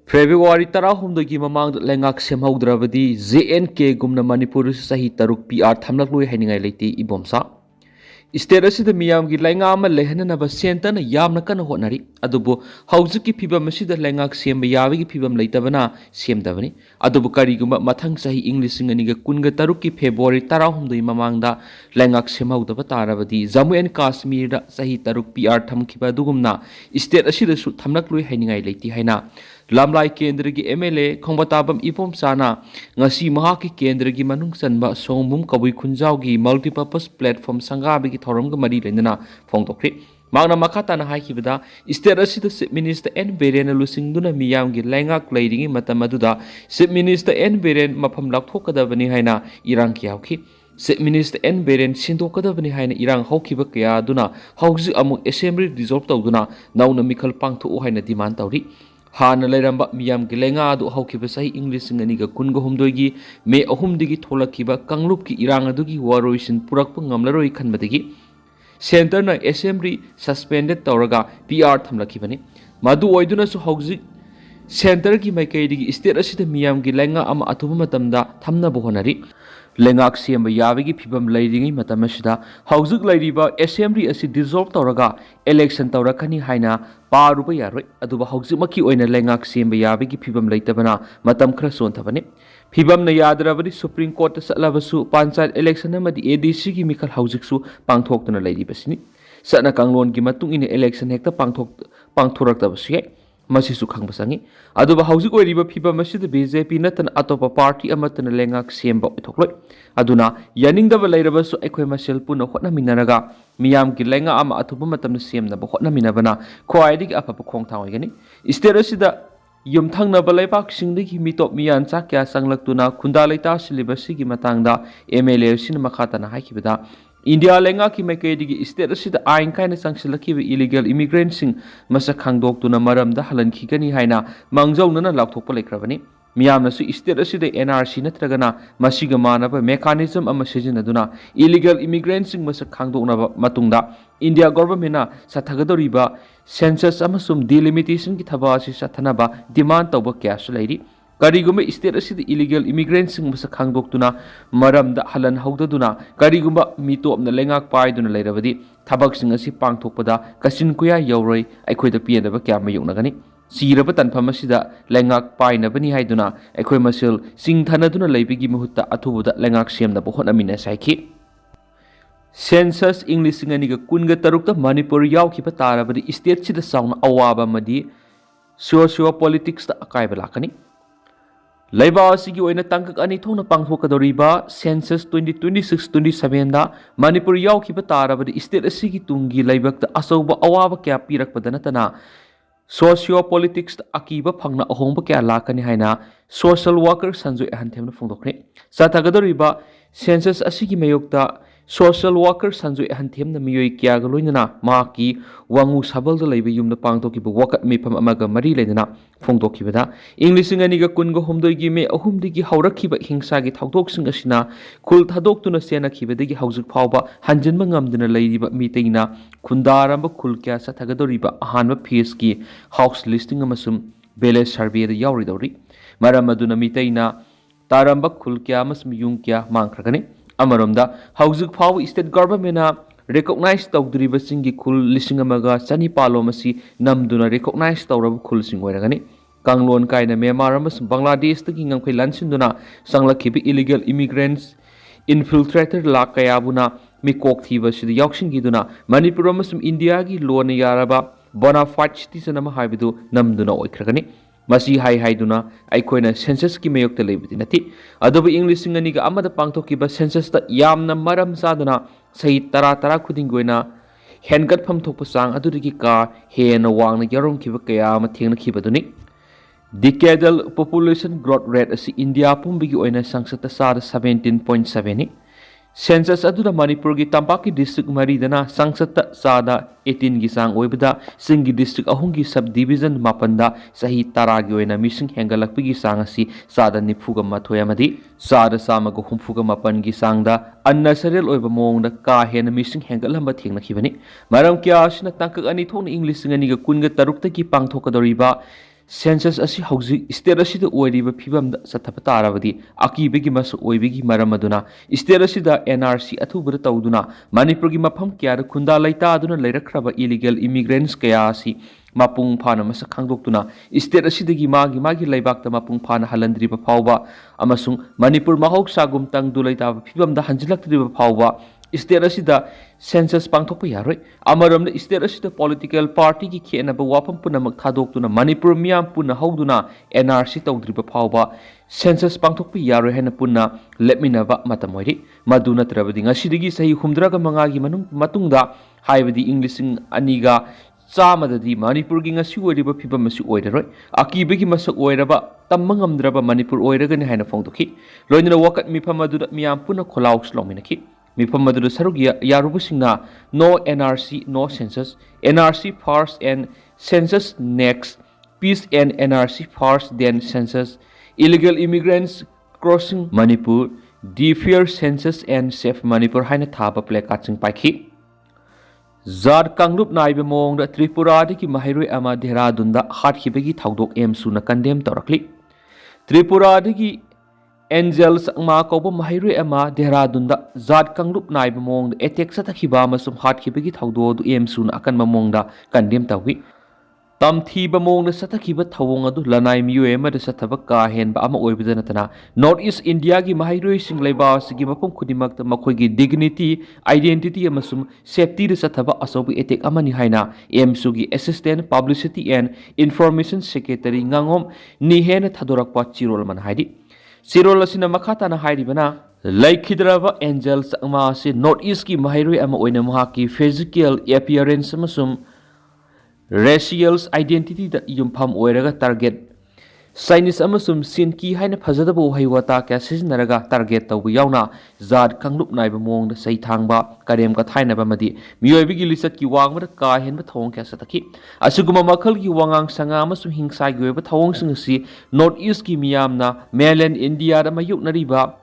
February 10 की ममांग लेंगाक सेमहौद्रबदी JNK गुमना Manipur सही तरुक PR थमलक्लोय हैनिंगाय लेते इबोमसा स्टेट असिद मियाम की लैंगा अमा लेहननब सेंटर यामना कन होटनरी अदुबो हौजिक की फिबम असिद लैंगाक सेम याबगी फिबम लेतबना सेमदबनी अदुबो करिगुम मथंग सही इंग्लिश सिंगनिग कुनग तरुक की फेब्रुआरी 10 ममांगदा लैंगाक सेमहौदब तारबदी जम्मू एंड काश्मीर सही तरुक PR थमखिबा दुगुमना स्टेट असिदसु थमलक्लोय हैनिंगाय लेते हैना lamlai kendra gi MLA khongbatabam ipom sana ngasi maha ki kendra gi manung sanba songbum kabui khunjau gi multipurpose platform sangabi gi thoram ga mari lenana phongtokri magna makata na haikibada state asida chief minister N Biren lusingduna miyam gi laingak leiringi matam aduda chief minister N Biren mafam lakthokadabani haina irang ki hauki chief minister N Biren sindokadabani haina irang haukiba kya duna hauji amuk assembly dissolve tawduna nauna mikhal pangthu haina demand tawri हाना लेरंबा मियाम की लेंगा अदु हौखिबा सही English सिंगनिगा कुनगो हुमदोगी मे अहुमदिगी थोलखिबा कंगलुप की इरांग अदुगी वारोइसिन पुरकप ngamlaroi खनबदिगी centre ना assembly suspended तौरगा PR थमलखिबनी मदु ओइदुनसु हौजिक centre की माइकैदिगी state असिद मियाम की लेंगा अमा अथुब मतमदा थमनबो होनरी लेंगाक सेम याबगी फिबम लैरिंगी मतमसिदा हौजिक लैरिबा असेंबली असि डिसॉल्व तौरगा इलेक्शन तौरखनी हाइना पारुबा यारोय अदुबा हौजिकमकी ओइना लेंगाक सेम याबगी फिबम लैतबना मतम खरा सोनथबने फिबम न यादरबदी supreme court सलबसु panchayat election अमदी ADC की मिखल हौजिकसु पांगथोक्तना लैरिबसिनी सना कांगलोन की मतुंग इन इलेक्शन हेक्ता पांगथोरक्तबसु याय मसिसु खंगबसंगी अदुबा हौजिक ओइरिबा फिबम असिद BJP नतन अतोपा पार्टी अमतन लेंगाक सेमबा ओइथोक्लोय अदुना यानिंगदब लैरबसु अखोय मसेल पुन होटनमिनरगा मियाम की लेंगा अमा अथुब मतम सेमनब होटनमिनबना ख्वाइदिग अफब खोंगथां ओइगनी स्टेट असिदा युमथंगनब लैबाकसिंगदगी मिटोप मियान चाक्या संगलक्तुना खुंदा लैता सिलिबसिगी मतंगदा MLA सिन मखातना हाइकिबदा इंडिया लेंगा की मैकेदिगी स्टेट असिदा आइन कायना संगसलखिबा इलीगल इमिग्रेंट सिंग मसक खांगदोक्तुना मरमदा हलनखिगनी हाइना मांगजौनना लाक्थोकपा लेख्रबनी मियामनसु स्टेट असिदा NRC नत्रगना मसिगा मानबा मेकानिज्म अमा सिजिनदुना इलीगल इमिग्रेंट सिंग मसक खांगदोकनबा मतुंगदा इंडिया गवर्नमेंटना सथगदोरिबा सेंसस अमसुम डिलिमिटेशन की थबासि सथनबा डिमांड तौबा क्यासु लैरी करिगुम स्टेट असिद इलीगल इमिग्रेंट सिंग मसक खांगदोक्तुना मरमदा हलन हौददुना करिगुम मिटोपना लेंगाक पाइदुना लैरबदी थबक सिंग असि पांगथोकपदा कसिन कुया यौरोय अखोयदा पियदबा क्या मयुगनगनी सीरब तनफम असिदा लेंगाक पाइनबनी हाइदुना अखोय मसेल सिंगथनदुना लैबिगी मुहुत्ता अथुबदा लेंगाक सेमदबा होटनमिना साइखि सेंसस इंग्लिश सिंगनिगा कुनगा तरुक्ता मणिपुर यावखिबा तारबदी स्टेट सिदा साउना अवाबा मदी सोशियो-politics अकायबा लाकनी लैबा असिगी ओइना तंकक अनि थोंना पांगथोकदोरिबा सेंसस 2026-27 दा मणिपुर यावखिबा तारबदी स्टेट असिगी तुंगी लैबक्ता असौबा अवाबा क्या पिरकपदा नतना सोशियो-politics अकीबा फंगना अहोंबा क्या लाकनी हाइना सोशल वर्कर संजोय अहंथेमना फोंदोखने साथगदोरिबा सेंसस असिगी मयोक्ता सोशल वर्कर संजोय अहंथेमना मियोय क्या गलोइना माकी वांगु सबल द लैबे युमना पांगथोकिबा वकत मिफम अमगा मरी लेना फोंदोखिबदा इंग्लिश सिंगनिगा कुनगो हुमदोइगी मे अहुमदिगी हौरखिबा हिंसागी थाउदोकसिंग असिना खुल थादोक्तुना सेनाखिबदगी हौजिक फावबा हंजनबा ngamduna लैरिबा मितेइना खुंदारंबा खुल क्या साथगदोरिबा अहानबा फेसकी हाउस लिस्टिंग अमसुम बेलेज सर्वे द यावरिदौरी मरम अदुना मितेइना तारंबा खुल क्या अमसुम युंग क्या मांगखरगनी अमरोमदा हौजिक फाव स्टेट गवर्नमेंटना रिकॉग्नाइज तौद्रिबसिंगी खुल लिसिंग अमगा चनी पालोमसी नमदुना रिकॉग्नाइज तौरब खुलसिंग ओइरगनी कांगलोन कायना म्यांमार अमसुम बांग्लादेश तगी ngangkhoi lansinदुना संगलखिबि इलीगल इमिग्रेंट्स इन्फिल्ट्रेटर लाख कयाबुना मिकोक थीबसिद यावसिंगिदुना मणिपुर अमसुम इंडिया की लोन यारबा बोनाफाइड सिटीजन अमा हाइबदु नमदुना ओइखरगनी मसी हाई हाइदुना अखोइना सेंसस की मयोक्ता लेबदि नथि अदबु इंग्लिश सिंगनिगा अमदा पांगथोकिबा सेंसस ता यामना मरम सादना सही तरा खुदिंगोइना हेनगतफम थोप सांग अदुदगी का हेन वांगना यरोंखिबा कया अमा थेंगनखिबदुनि डिकेडल पॉपुलेशन ग्रोथ रेट असि इंडिया पुंबिगी ओइना संसद साद 17.7 नि सेंसस अदुदा मणिपुर की तंपाकी डिस्ट्रिक्ट मरीदना संसद सादा 18 की सांग ओइबदा सिंगी डिस्ट्रिक्ट अहुंगी सब डिवीजन मापंदा सही तरागी ओइना मिसिंग हेंगलकपिगी सांग असि सादा 94 अमदी सादा सामग 34 की सांगदा अननेसरल ओइबा मोंगदा का हेन मिसिंग हेंगलहंबा थेंगनखिबनी मरम क्या असिना तंकक अनि थोंना इंग्लिश सिंगनिगा कुनगा तरुक्ता की पांगथोकदोरिबा census asi hauji state asida oiriba phibamda sathapa tarabadi akibegi masu oibegi maram aduna state asida NRC athubra tawduna Manipur gi mafam kya khunda laita aduna leirakraba illegal immigrants kaya asi mapung phana masa khangdoktuna state asidagi magi laibakta mapung phana halandriba phawba amasung Manipur mahok sagum tang dulaita phibamda hanjilaktriba phawba state asida census pangthokpa yaroi amaramna state asida political party ki khenaba wapam punamak thadoktuna Manipur miyam puna hauduna NRC tawdriba phawba census pangthokpa yaroi hena punna lepminaba matamoiri maduna trabadi ngasidigi sahi humdraga mangagi matungda haibadi inglising aniga chamadadi Manipur gi ngasi oiriba phibam asi oiraroi akibegi masak oiraba tammangamdraba Manipur oiragani haina phongdokhi loinana wakat mifam aduda miyam puna kholaus lominaki mifam aduda sarug yarubusingna no NRC no census NRC first and census next peace and NRC first then census illegal immigrants crossing Manipur defer census and safe Manipur haina thaba placarding paikhi Zad Kanglup Naibe Mong the Tripura ki Mahiru Ama Dehradunda Hatkibegi Thaudok M Suna condemn Torakli Tripura ki Angels Ma Kobo Mahiru Ama Dehradunda Zad Kanglup Naibe Mong the Etek Satakibama some Hatkibegi Thaudo M Suna Akan Mamonda condemn Tawi Tam Thiba Mong the Satakiba Tawangadu Lanai Muema the Satabaka Hen Bama Oibidanatana Northeast India gi Mahiru Sing Leba Sigimapum Kudimak the Makogi dignity identity amasum safety the Sataba Asobi Etek Amani Haina M Sugi Assistant Publicity and Information Secretary Ngangom Nihen Tadorakpa Chirolman Haidi Sirolasina Makatana Haidibana Like Hidrava Angels Amasi Northeast ki Mahiru Ama Oinamahaki physical appearance amasum racial identity da yumpham oiraga target Chinese amasum sin ki haina phajadabo haiwata kya siznaraga target tawu yauna zad kanglup naiba mong da sai thangba karem ka thaina ba madi miyoibi gi lisat ki wangma ka hen ba thong kya sataki asuguma makhal gi wangang sanga amasum hingsa gi ba thong sing si north east ki miyamna mainland India da mayuk nariba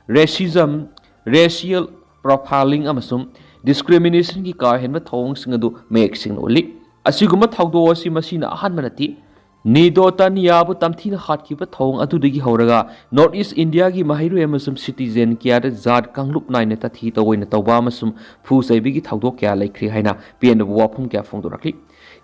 racism racial profiling amasum discrimination ki ka hen ba thong sing adu mek sing oli Asiguma Taudo si Masina Hanmanati Nido Taniabu Tamtina Hatkipa Tong Atudigi Horaga Northeast India gi Mahiru Emasum citizen Kiada Zad Kanglup Nine Tatita Win Tawamasum Fusai Bigi Taudo Kia like Krihaina Pian of Wapum Kia Fondorakli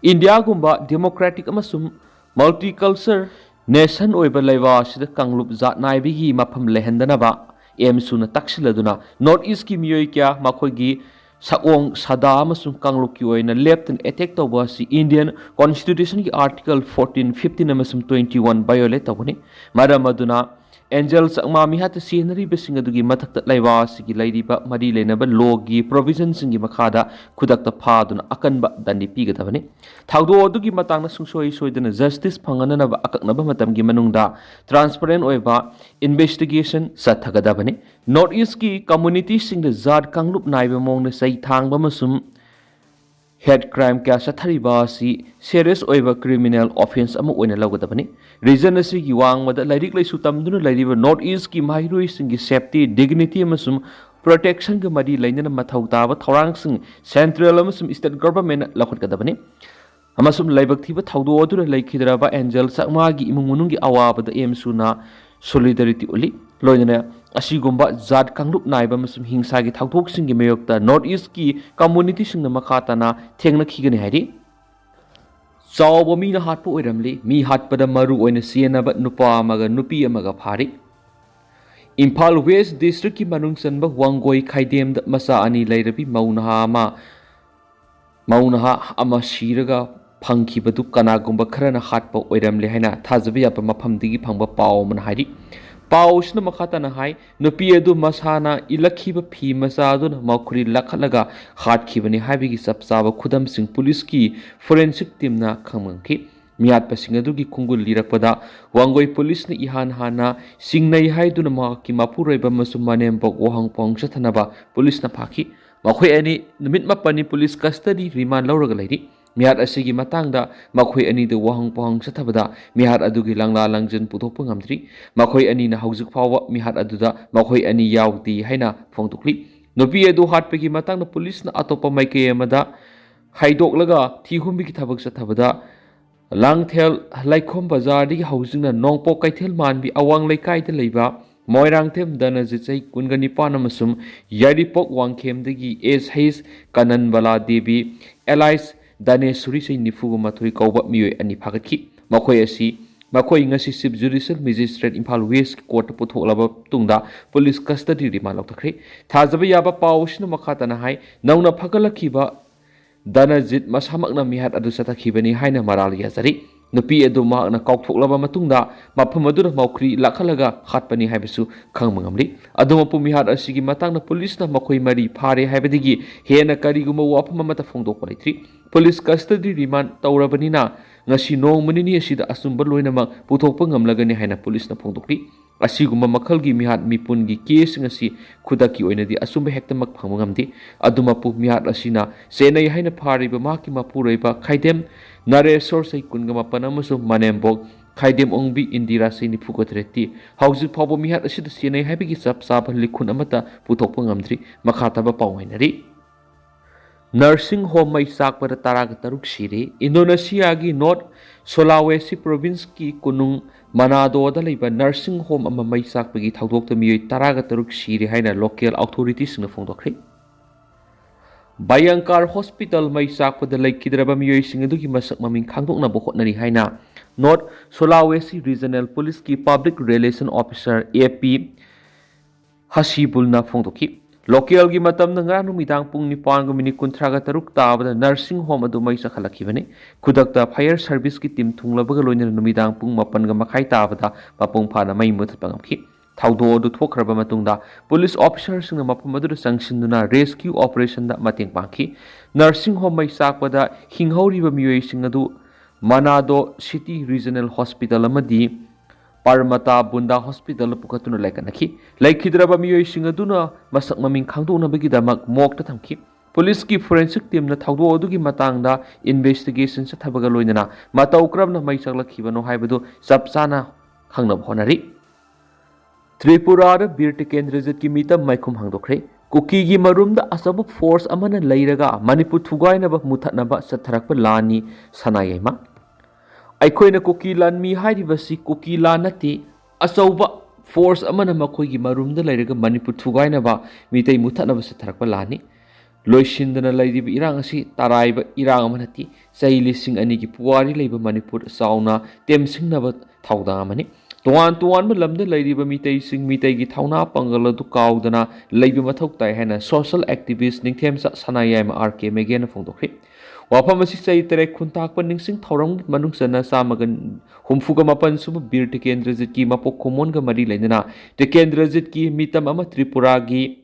India Gumba Democratic Amasum Multicultural Nation Oiba Leva Sida Kanglup Zat Naibigi Mapam Lehendanaba M Suna Taxiladuna Northeast Ki Mioikia Makogi Saong Sada amasung Kangluki oina left and attack tawba si Indian Constitution ki Article 14, 15 amasung 21 violate tawni maram aduna Angels ma mi hat scenery besing adugi mathakta laiwa sigi laidiba mari lenaba law gi provisions ngi makhada khudakta phaduna akanba dandi pigadabani thaudo adugi matangna sungsoi soidana justice phangana ba akaknaba matamgi manungda transparent oiba investigation sathagadabani north east ki community sing the zad kanglup naiba mongna sai thangba masum head crime kya sathariba si serious oiba criminal offense ama oina lagadabani reason asi gi wangmada lairik laisu tamduna lairiba north east ki mahiru singi safety dignity amasum protection ga mari lainana mathau taba thorang sing central amasum state government lakhatgadabani amasum laibak thiba thaudo odura laikhidraba angel sakma gi imung munung gi awabada em suna solidarity oli loinana asigumba zad kanglup naiba masum hingsa gi thauthok singi mayokta north east ki community singna makhatana thengna khigani haidi chawba mi na hatpa oiramli mi hatpada maru oina sienaba nupa amaga nupi amaga phari Imphal West District ki manung sanba Wangoi Khaidem da masa ani lairabi maunaha ama shiraga phangkhibadu kanagumba kharana hatpa oiramle haina thajabi apa maphamdigi phangba paw man haidi Pausna Makhatana Hai, Nupiedu Masana, Ilakiba P. Masadun, Makuri Lakalaga, Hatkibani Habigi Sapsava Kudam Sing Poliski, Forensic Timna Kamanki, Miat Pasingadugi Kungul Lirapada, Wangoi Police ni Ihan Hana, Singnai Haiduna Maki Mapureba Masumanem Bog Wahang Pong Satanaba, Police Napaki, Makwe any Mitmapani Police Custody, Riman Laura Lady. Mihat asigi matangda makhoi ani de wahang pohang sathabada mihat adugi langla langjen puthokpa ngamdri makhoi ani na haujuk phawa mihat aduda makhoi ani yawti haina phongtukli nopi edu hatpegi matangda police na atopa maike amada haidok laga thihumbi ki thabak sathabada Langthel Laikom Bazardi Housing and Nongpo Kaitel Manbi Awang Laikai the Leba, Moirangtem Danazitsai Kungani Panamasum, Yaripok Wangkem the Es Haze Kanan Bala Devi, Allies Dane Surisi Nifu Matui Kaubat Mue and Nipakaki, Makoyasi, Makoy ngasi sib judicial magistrate Impal West Court Putolaba Tungda, police custody remand of the Cree, Tazababa Paushna Makatana High, Nauna Pakalakiba. Danajit masamakna mihat adu satakibani haina maral yazari nupi edu mahakna kaukthok matungda mafam aduna maukri lakhalaga khatpani haibasu khangmangamli adu mapu mihat asigi matangna police na makoi mari phare haibadigi hena kariguma wafam amata phongdokpa leitri police custody remand tawrabanina ngasi nongmani asida asumba loinamak puthokpa ngamlagani haina police na phongdokli asiguma makhalgi mihat mipungi case ngasi khudaki oinadi asumba hektamak phangmangamdi adumapu mihat asina senai haina phariba maki mapureiba khaidem naresor sai kungama panamusu manembok khaidem ongbi indira sai nifukotreti hauji phawbo mihat asida senai haibigi sap sap likhun amata puthokpa ngamdri makhataba pawainari Nursing home mai sakpada taraga taruk siri Indonesia gi North Sulawesi province ki kunung Manado da leiba nursing home ama mai sakpagi thaudokta miyoi taraga taruk siri haina local authorities na phongdokri Bayangkar hospital mai sakpada leikidraba miyoi sing adugi masak maming khangdokna bo hotnari haina North Sulawesi Regional Police ki Public Relation Officer AP Hasibul na phongdoki Local gi matam na nga numidang pung nipan gumini kuntraga taruk tabada nursing home adu mai sakhalakibani kudakta fire service ki team thunglabaga loina numidang pung mapan ga makai tabada mapung phana mai muthapangamki thaudo adu thokraba matungda police officers na mapam adu sangsinduna rescue operation da mateng pangki nursing home mai sakpada hinghauriba miyoi sing adu Manado City Regional Hospital amadi Parmata Bunda Hospital Pukatuna Laikanaki, Laikidraba Mio Singaduna, Masak Maming Kangduna Bigidamak, Mokta Tamki, Police ki forensic team na Taudo Dugi Matangda, investigations at Tabagaloina, Mataukram na Maisala Kivano Haibado, Sapsana Hangnab Honari. Tripura, Birtiken Reset Kimita, Maikum Hangdokre, Kuki gi marum da asabu force amana Lairaga, Manipur Thugainaba Mutanaba Satarakpa Lani, Sanayema. Aikoina Kuki lan mi hairibasi Kuki lan nati asauba force amana makoigi marumda lairaga Manipur thugainaba mitei muthanaba satharakpa lani loisindana lairiba irang asi taraiba irang amanati sahi lising ani gi puwari leiba Manipur sauna temsingnaba thauda amani tuan lamda lairiba mitei sing mitei gi thauna pangala du kaudana leiba mathok tai hena social activist ningthemsa sanayama RK Megena phongdokri Wapamasi say tere kuntak paningsing thorong manungsana samagan humfuga mapan suba bir tekendrazit ki mapok komon ga mari lainana tekendrazit ki mitam ama Tripura gi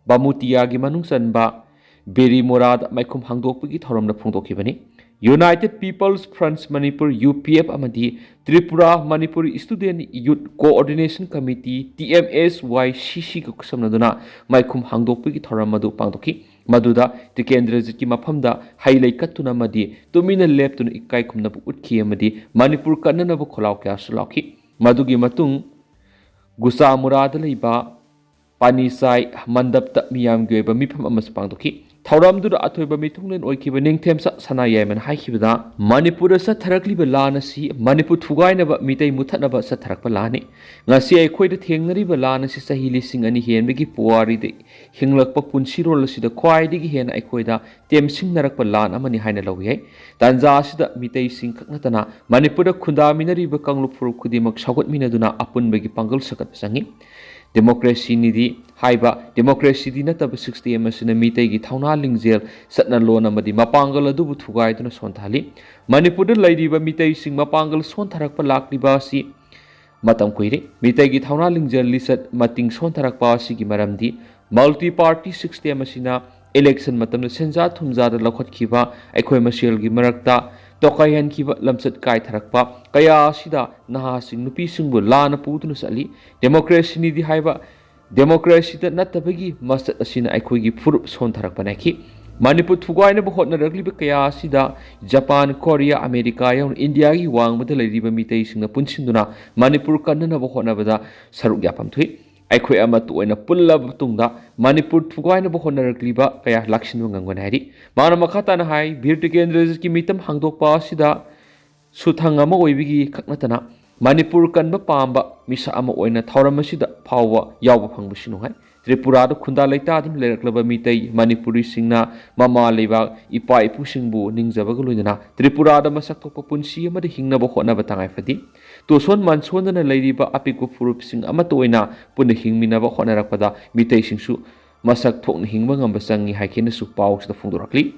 Bamutia gi manungsan ba Beri Morad maikum hangdok gi thorom na phungdok bani United People's Front Manipur UPF amadi Tripura Manipur Student Youth Coordination Committee TMSYCC ko samnaduna maikum hangdok gi thorom madu pangdoki Maduda Tikendrazit ki mafamda hailai katuna madi tumina leptuna ikai kumna bu utki amadi Manipur kanana bu kholaw kya sulaki madugi matung gusa murada leiba panisai mandapta miyam gyoeba mifam amas pangdoki Thauramdu athoiba mitunglen oikiba ningthemsa sanayeman haikibada Manipur sa tharakliba lana si Manipur thugainaba mitei muthanaba sa tharakpa lani ngasi aikhoida thengnariba lana si sahi lising ani henbegi puari de hinglakpa punsirol sida khwaidigi hen aikhoida temsingnarakpa lan amani haina lawiyai tanza sida mitei singkhaknatana Manipur khunda minariba kanglupur khudimak saugotminaduna apunbegi pangal sakat sangi Democracy nidi haiba democracy di nataba 60 masina mitei gi thauna lingjel satna lona madi mapangal adu bu thugai duna sonthali Manipur da laidiba mitei sing mapangal sontharakpa lakliba si matam kuire mitei gi thauna lingjel lisat mating sontharakpa si gi maramdi multi party 60 masina election matam senja thumja da lakhot khiba aikhoi masiel gi marakta Tokayan kiba lamsat kai tharakpa kaya sida naha sing nupi singbu lana putunu sali democracy ni di haiba democracy da natabagi masat asina aikhoigi furup son tharakpa naki Manipur thugaina bu hotna ragliba kaya sida Japan Korea America yaun India gi wangmada lairiba mitei singna punsinduna Manipur kanna bu hotna bada saruk yapam thui aikhoi ama tuina pullab tungda Manipur thugaina bu hotna ragliba kaya lakshin ngangwan hari mana makhata na hai bir tekendra ki mitam hangdok pa sida suthang ama oibigi khaknatana Manipur kanba pamba misa ama oina thauram asida phawwa yawba phangbusi nuhai Tripura da khunda laita adum leraklaba mitei Manipuri singna mama leba ipa ipu singbu ningjabaga loinana Tripura da masak thokpa punsi ama da hingnaba hotnaba tangai fadi toson mansondana leiriba apiku furup sing ama toina punna hingminaba hotnarakpada mitei singsu masak thokna hingba ngamba changi haikena su pausda phungdorakli